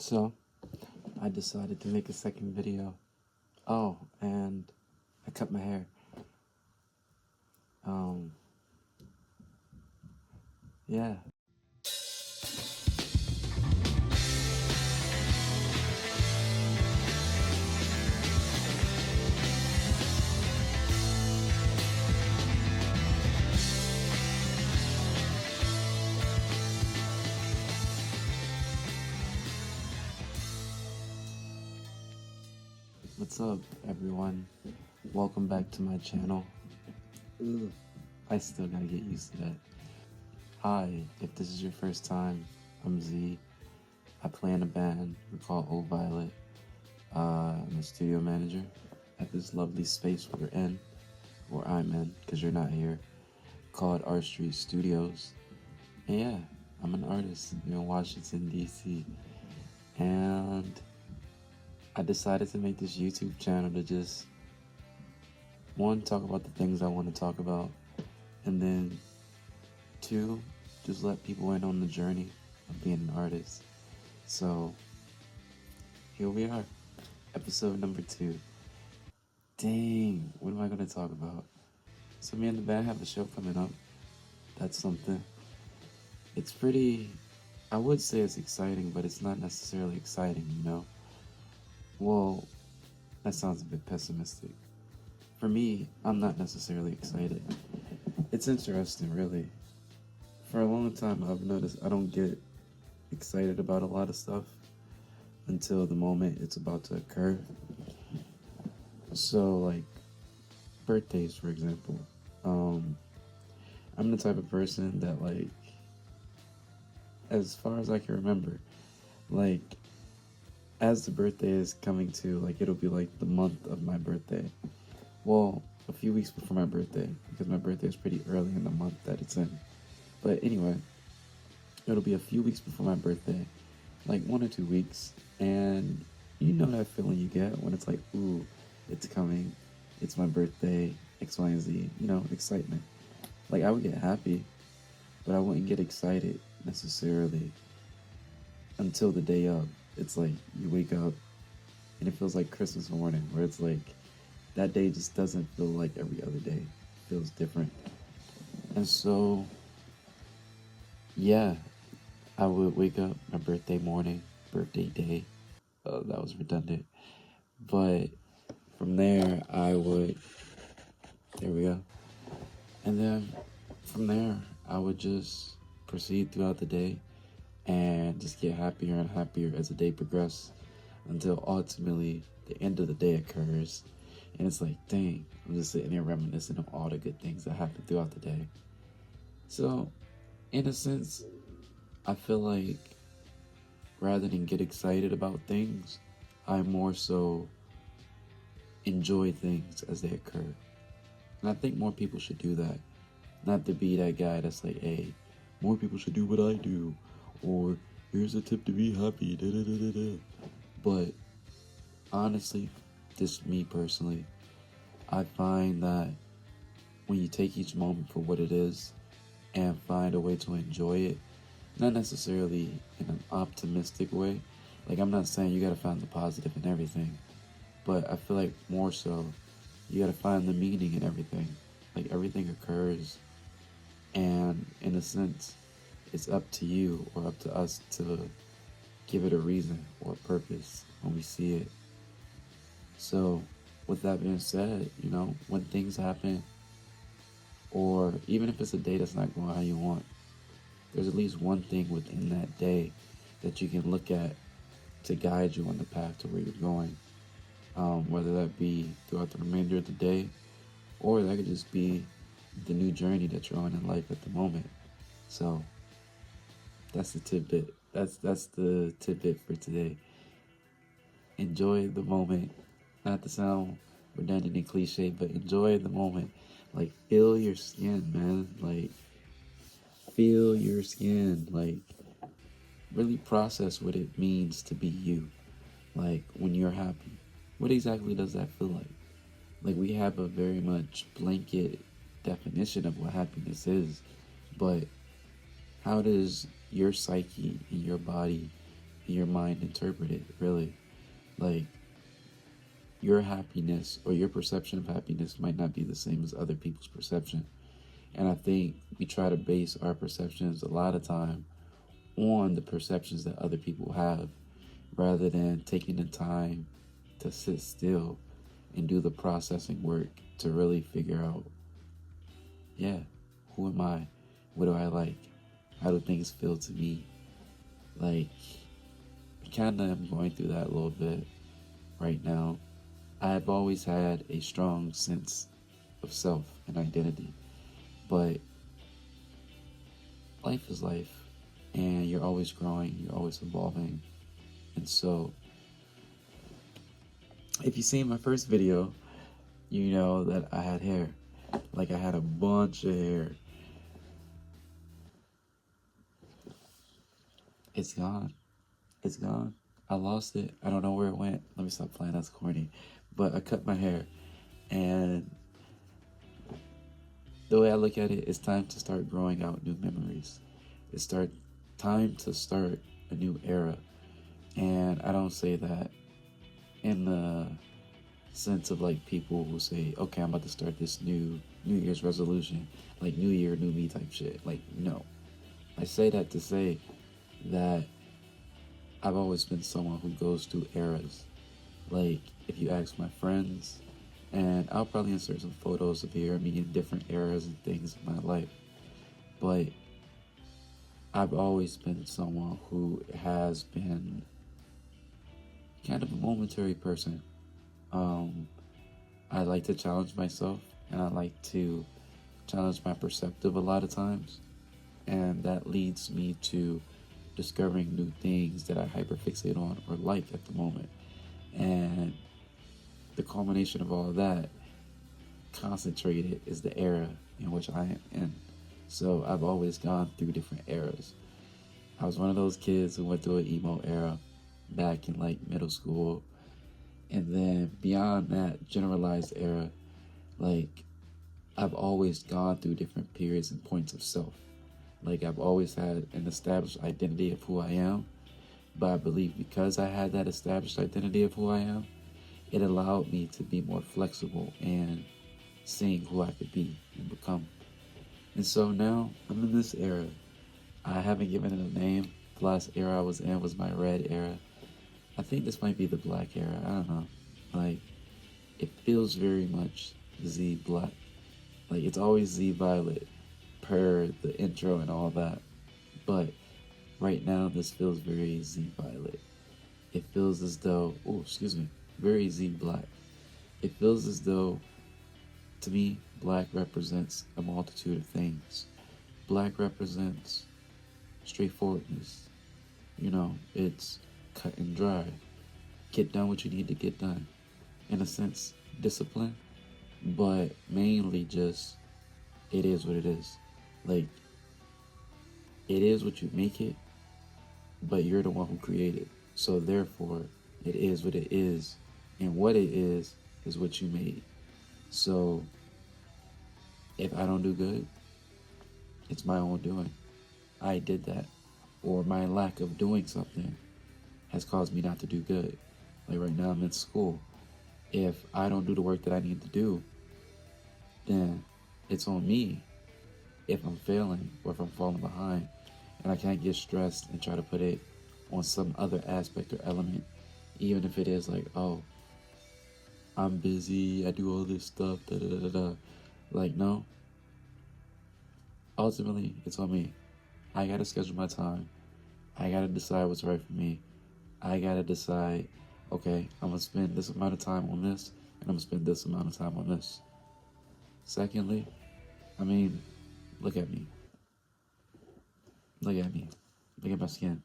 So, I decided to make a second video. Oh, and I cut my hair. Um, yeah. What's up, everyone? Welcome back to my channel. Ugh, I still gotta get used to that. Hi, if this is your first time, I'm Z. I play in a band we call Old Violet. I'm a studio manager at this lovely space we're in, or I'm in, because you're not here, called R Street Studios. And yeah, I'm an artist in Washington, D.C. And I decided to make this YouTube channel to just, one, talk about the things I want to talk about, and then two, just let people in on the journey of being an artist. So, here we are, episode number 2. Dang, what am I going to talk about? So me and the band have a show coming up. That's something. It's pretty, I would say it's exciting, but it's not necessarily exciting, you know? Well, that sounds a bit pessimistic. For me, I'm not necessarily excited. It's interesting, really. For a long time, I've noticed I don't get excited about a lot of stuff until the moment it's about to occur. So, like, birthdays, for example. I'm the type of person that, like, as far as I can remember, like, as the birthday is coming to, like, it'll be like the month of my birthday. Well, a few weeks before my birthday, because my birthday is pretty early in the month that it's in. But anyway, it'll be a few weeks before my birthday, like 1 or 2 weeks, and you know that feeling you get when it's like, ooh, it's coming, it's my birthday, X, Y, and Z, you know, excitement. Like, I would get happy, but I wouldn't get excited necessarily until the day of. It's like you wake up and it feels like Christmas morning, where it's like that day just doesn't feel like every other day. It feels different. And so, yeah, I would wake up my birthday morning, birthday day. That was redundant. But from there, there we go. And then from there, I would just proceed throughout the day and just get happier and happier as the day progresses until ultimately the end of the day occurs. And it's like, dang, I'm just sitting there reminiscing of all the good things that happened throughout the day. So, in a sense, I feel like rather than get excited about things, I more so enjoy things as they occur. And I think more people should do that. Not to be that guy that's like, hey, more people should do what I do, or here's a tip to be happy, da da da da da. But honestly, just me personally, I find that when you take each moment for what it is and find a way to enjoy it, not necessarily in an optimistic way. Like, I'm not saying you gotta find the positive in everything, but I feel like more so, you gotta find the meaning in everything. Like, everything occurs, and in a sense, it's up to you or up to us to give it a reason or a purpose when we see it. So, with that being said, you know, when things happen, or even if it's a day that's not going how you want, there's at least one thing within that day that you can look at to guide you on the path to where you're going. Whether that be throughout the remainder of the day, or that could just be the new journey that you're on in life at the moment. So that's the tidbit. That's the tidbit for today. Enjoy the moment. Not to sound redundant and cliche, but enjoy the moment. Like, feel your skin, man. Like, feel your skin. Like, really process what it means to be you. Like, when you're happy, what exactly does that feel like? Like, we have a very much blanket definition of what happiness is, but how does your psyche and your body your mind interpret it, really. Like, your happiness or your perception of happiness might not be the same as other people's perception. And I think we try to base our perceptions a lot of time on the perceptions that other people have rather than taking the time to sit still and do the processing work to really figure out, yeah, who am I? What do I like? How do things feel to me? Like, I kind of am going through that a little bit right now. I've always had a strong sense of self and identity, but life is life, and you're always growing, you're always evolving. And so, if you've seen my first video, you know that I had hair. Like, I had a bunch of hair. It's gone. It's gone. I lost it. I don't know where it went. Let me stop playing. That's corny. But I cut my hair. And the way I look at it, it's time to start growing out new memories. It's time to start a new era. And I don't say that in the sense of like people who say, okay, I'm about to start this New Year's resolution, like New Year, New Me type shit. Like, no. I say that to say that I've always been someone who goes through eras. Like, if you ask my friends, and I'll probably insert some photos of here, me in different eras and things in my life. But I've always been someone who has been kind of a momentary person. I like to challenge myself, and I like to challenge my perspective a lot of times. And that leads me to discovering new things that I hyperfixate on or like at the moment. And the culmination of all of that, concentrated, is the era in which I am in. So I've always gone through different eras. I was one of those kids who went through an emo era back in like middle school. And then beyond that generalized era, like, I've always gone through different periods and points of self. Like, I've always had an established identity of who I am, but I believe because I had that established identity of who I am, it allowed me to be more flexible and seeing who I could be and become. And so now I'm in this era. I haven't given it a name. The last era I was in was my red era. I think this might be the black era. I don't know. Like, it feels very much Z black. Like, it's always Z violet per the intro and all that. But right now, this feels very Z violet. It feels as though, oh, excuse me, very Z black. It feels as though, to me, black represents a multitude of things. Black represents straightforwardness. You know, it's cut and dry. Get done what you need to get done. In a sense, discipline, but mainly just, it is what it is. Like, it is what you make it, but you're the one who created it. So therefore, it is what it is, and what it is what you made. So if I don't do good, it's my own doing. I did that. Or my lack of doing something has caused me not to do good. Like, right now I'm in school. If I don't do the work that I need to do, then it's on me if I'm failing or if I'm falling behind. And I can't get stressed and try to put it on some other aspect or element, even if it is like, oh, I'm busy, I do all this stuff, da da da da. Like, no. Ultimately, it's on me. I gotta schedule my time. I gotta decide what's right for me. I gotta decide, okay, I'm gonna spend this amount of time on this, and I'm gonna spend this amount of time on this. Secondly, I mean, look at me. Look at me. Look at my skin.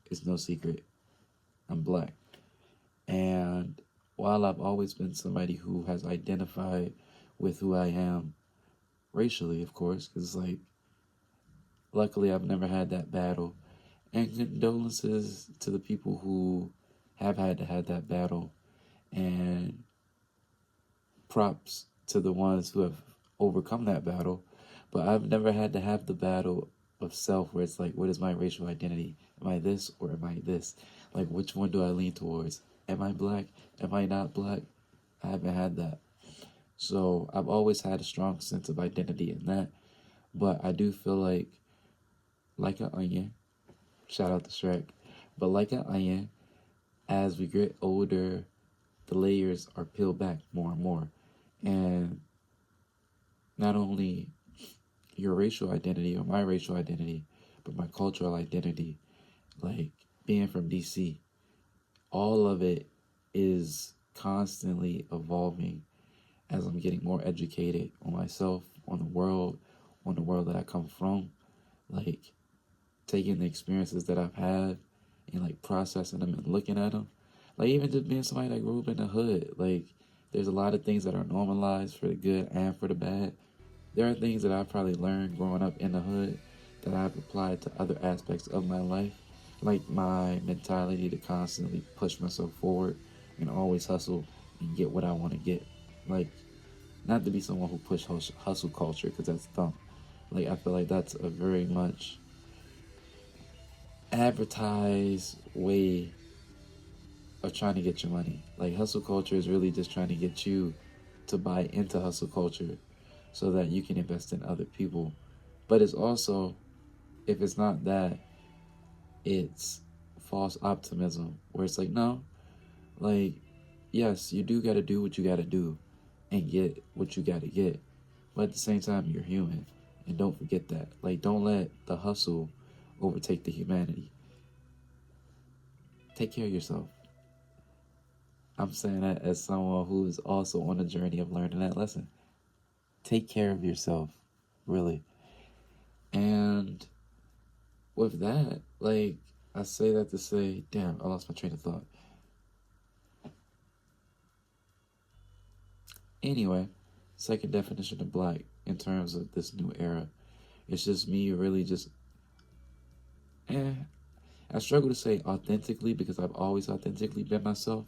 It's no secret. I'm black. And while I've always been somebody who has identified with who I am, racially, of course, because, like, luckily I've never had that battle. And condolences to the people who have had to have that battle. And props to the ones who have overcome that battle. But I've never had to have the battle of self where it's like, what is my racial identity? Am I this or am I this? Like, which one do I lean towards? Am I black? Am I not black? I haven't had that. So I've always had a strong sense of identity in that. But I do feel like an onion, shout out to Shrek, but like an onion, as we get older, the layers are peeled back more and more. And not only your racial identity or my racial identity, but my cultural identity, like being from DC, all of it is constantly evolving as I'm getting more educated on myself, on the world that I come from, like taking the experiences that I've had and like processing them and looking at them. Like even just being somebody that grew up in the hood, like there's a lot of things that are normalized for the good and for the bad. There are things that I've probably learned growing up in the hood that I've applied to other aspects of my life, like my mentality to constantly push myself forward and always hustle and get what I want to get. Like, not to be someone who push hustle culture because that's dumb. Like, I feel like that's a very much advertised way of trying to get your money. Like, hustle culture is really just trying to get you to buy into hustle culture so that you can invest in other people. But it's also, if it's not that, it's false optimism where it's like, no, like, yes, you do got to do what you got to do and get what you got to get. But at the same time, you're human. And don't forget that. Like, don't let the hustle overtake the humanity. Take care of yourself. I'm saying that as someone who is also on a journey of learning that lesson. Take care of yourself, really. And with that, like, I say that to say, damn, I lost my train of thought. Anyway, second definition of black in terms of this new era. It's just me really just, I struggle to say authentically because I've always authentically been myself,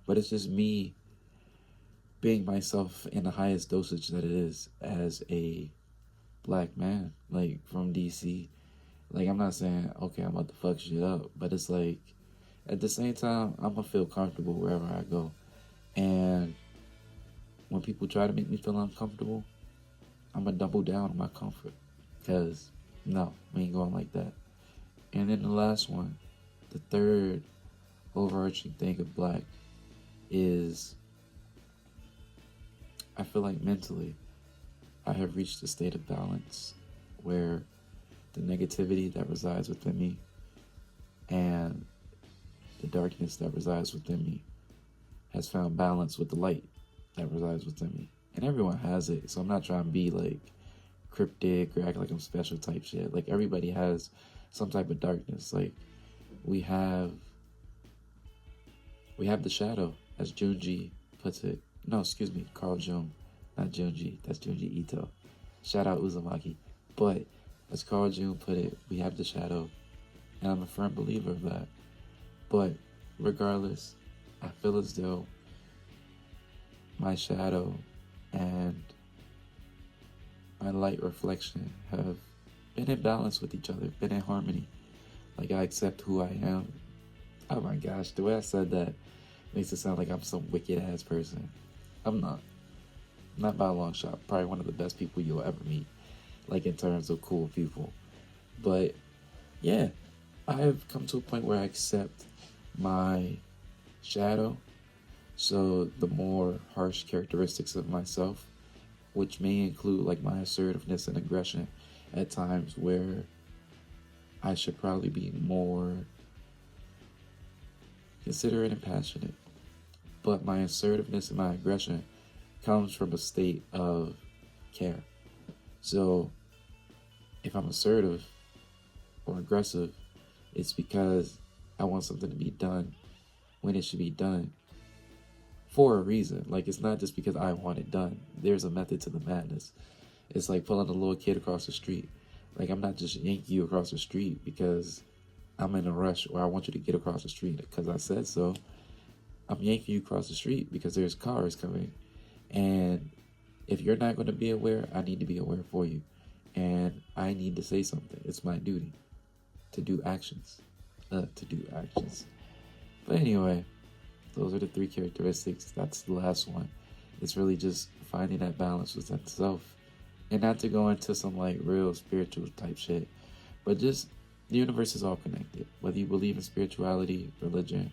but it's just me being myself in the highest dosage that it is as a black man, like from DC. Like, I'm not saying, okay, I'm about to fuck shit up, but it's like, at the same time, I'm gonna feel comfortable wherever I go. And when people try to make me feel uncomfortable, I'm gonna double down on my comfort. Because, no, we ain't going like that. And then the last one, the third overarching thing of black is, I feel like mentally, I have reached a state of balance where the negativity that resides within me and the darkness that resides within me has found balance with the light that resides within me. And everyone has it, so I'm not trying to be like cryptic or act like I'm special type shit. Like, everybody has some type of darkness. Like, we have the shadow, as Junji puts it. No, excuse me, Carl Jung, not Junji. That's Junji Ito. Shout out Uzumaki. But as Carl Jung put it, we have the shadow, and I'm a firm believer of that. But regardless, I feel as though my shadow and my light reflection have been in balance with each other, been in harmony. Like, I accept who I am. Oh my gosh, the way I said that makes it sound like I'm some wicked ass person. I'm not. Not by a long shot. Probably one of the best people you'll ever meet. Like, in terms of cool people. But yeah, I've come to a point where I accept my shadow. So the more harsh characteristics of myself, which may include like my assertiveness and aggression at times where I should probably be more considerate and passionate. But my assertiveness and my aggression comes from a state of care. So if I'm assertive or aggressive, it's because I want something to be done when it should be done for a reason. Like, it's not just because I want it done. There's a method to the madness. It's like pulling a little kid across the street. Like, I'm not just yanking you across the street because I'm in a rush or I want you to get across the street because I said so. I'm yanking you across the street because there's cars coming. And if you're not going to be aware, I need to be aware for you. and I need to say something. It's my duty to do actions. To do actions. But anyway, those are the 3 characteristics. That's the last one. It's really just finding that balance within self. And not to go into some like real spiritual type shit, but just the universe is all connected. Whether you believe in spirituality, religion,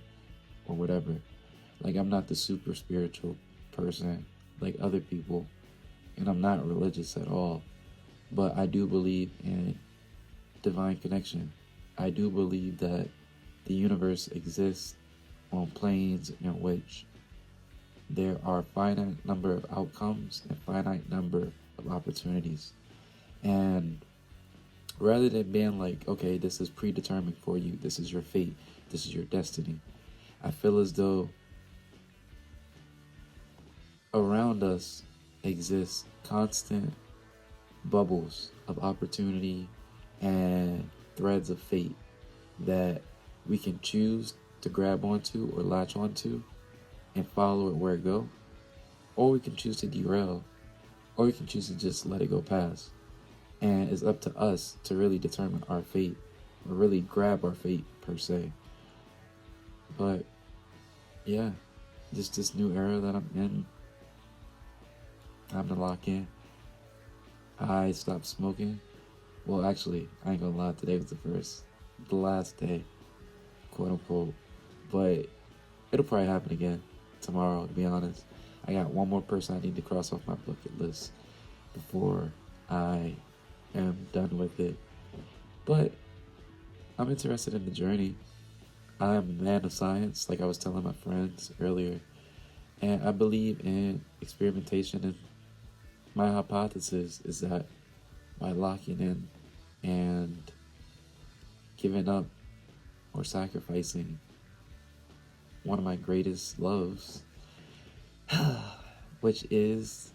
or whatever. Like, I'm not the super spiritual person like other people, and I'm not religious at all. But I do believe in divine connection. I do believe that the universe exists on planes in which there are finite number of outcomes and finite number of opportunities. And rather than being like, okay, this is predetermined for you, this is your fate, this is your destiny, I feel as though around us exist constant bubbles of opportunity and threads of fate that we can choose to grab onto or latch onto and follow it where it go, or we can choose to derail, or we can choose to just let it go past. And it's up to us to really determine our fate, or really grab our fate per se. But yeah, just this new era that I'm in, time to lock in. I stopped smoking. Well, actually, I ain't gonna lie, today was the last day, quote unquote. But it'll probably happen again tomorrow, to be honest. I got one more person I need to cross off my bucket list before I am done with it. But I'm interested in the journey. I'm a man of science, like I was telling my friends earlier. And I believe in experimentation, and my hypothesis is that by locking in and giving up or sacrificing one of my greatest loves, which is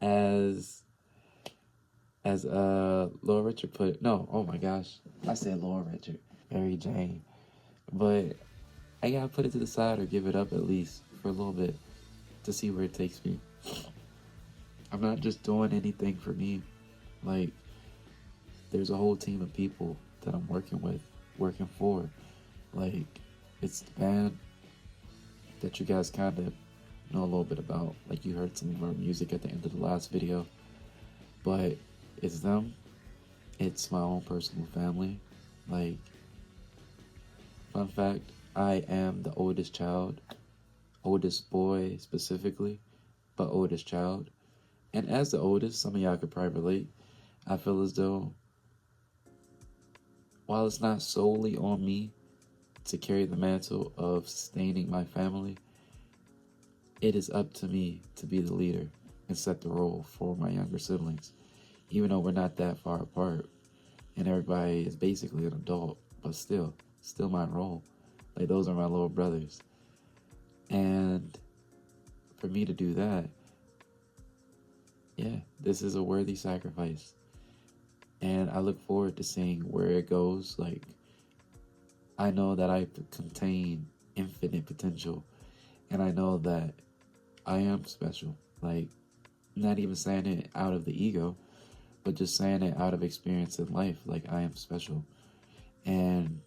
as Laura Richard put it. No, oh my gosh, I said Laura Richard, Mary Jane, but I gotta put it to the side or give it up at least for a little bit to see where it takes me. I'm not just doing anything for me. Like, there's a whole team of people that I'm working for. Like, it's the band that you guys kind of know a little bit about. Like, you heard some of our music at the end of the last video. But it's them. It's my own personal family. Like, fun fact, I am the oldest child. Oldest boy specifically, but oldest child. And as the oldest, some of y'all could probably relate. I feel as though, while it's not solely on me to carry the mantle of sustaining my family, it is up to me to be the leader and set the role for my younger siblings. Even though we're not that far apart and everybody is basically an adult, but still my role. Like, those are my little brothers. And for me to do that, yeah, this is a worthy sacrifice. And I look forward to seeing where it goes. Like, I know that I contain infinite potential. And I know that I am special. Like, not even saying it out of the ego, but just saying it out of experience in life. Like, I am special. And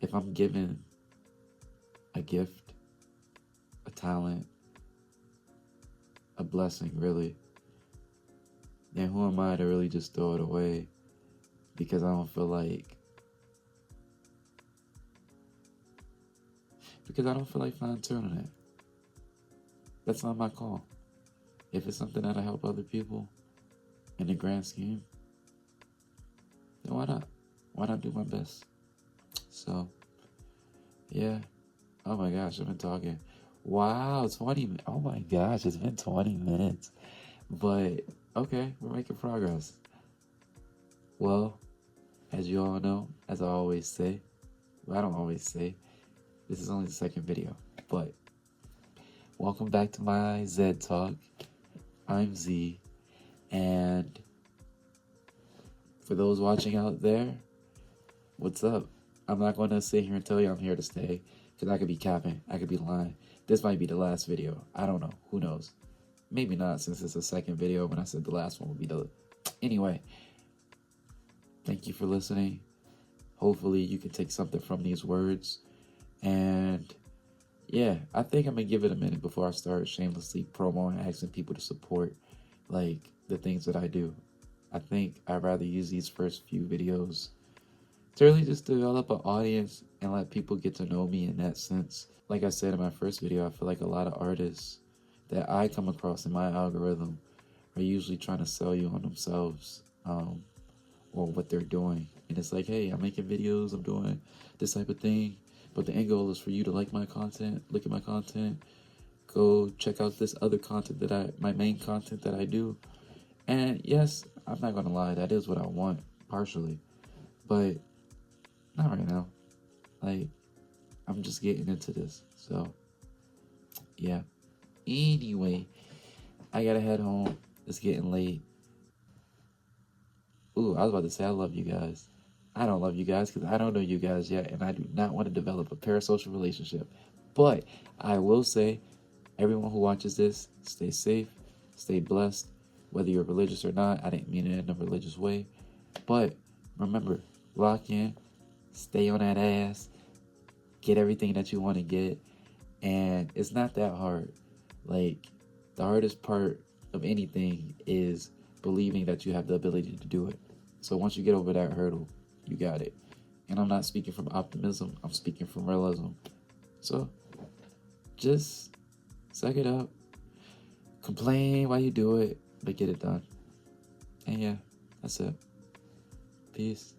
if I'm given a gift, a talent, a blessing, really, then who am I to really just throw it away? Because I don't feel like fine tuning it. That's not my call. If it's something that'll help other people in the grand scheme, then why not? Why not do my best? So, yeah. Oh my gosh, I've been talking. Wow, 20. Oh my gosh, it's been 20 minutes. But, okay, we're making progress. Well, as you all know, as I always say, well, I don't always say, this is only the second video, but welcome back to my Zed Talk. I'm Z, and for those watching out there, what's up? I'm not going to sit here and tell you I'm here to stay, because I could be capping, I could be lying. This might be the last video. I don't know. Who knows? Maybe not, since it's the second video when I said the last one would be the Anyway, thank you for listening. Hopefully you can take something from these words. And yeah, I think I'm gonna give it a minute before I start shamelessly promoting, asking people to support like the things that I do. I think I'd rather use these first few videos to really just develop an audience and let people get to know me in that sense. Like I said in my first video, I feel like a lot of artists that I come across in my algorithm are usually trying to sell you on themselves, or what they're doing. And it's like, hey, I'm making videos, I'm doing this type of thing, but the end goal is for you to like my content, look at my content, go check out this other content my main content that I do. And yes, I'm not gonna lie, that is what I want, partially. But not right now. Like, I'm just getting into this. So, yeah. Anyway, I gotta head home. It's getting late. Ooh, I was about to say I love you guys. I don't love you guys because I don't know you guys yet, and I do not want to develop a parasocial relationship. But I will say, everyone who watches this, stay safe, stay blessed, whether you're religious or not. I didn't mean it in a religious way. But remember, lock in, stay on that ass, get everything that you want to get, and it's not that hard. Like, the hardest part of anything is believing that you have the ability to do it. So once you get over that hurdle, you got it. And I'm not speaking from optimism, I'm speaking from realism. So just suck it up, complain while you do it, but get it done. And yeah, that's it. Peace.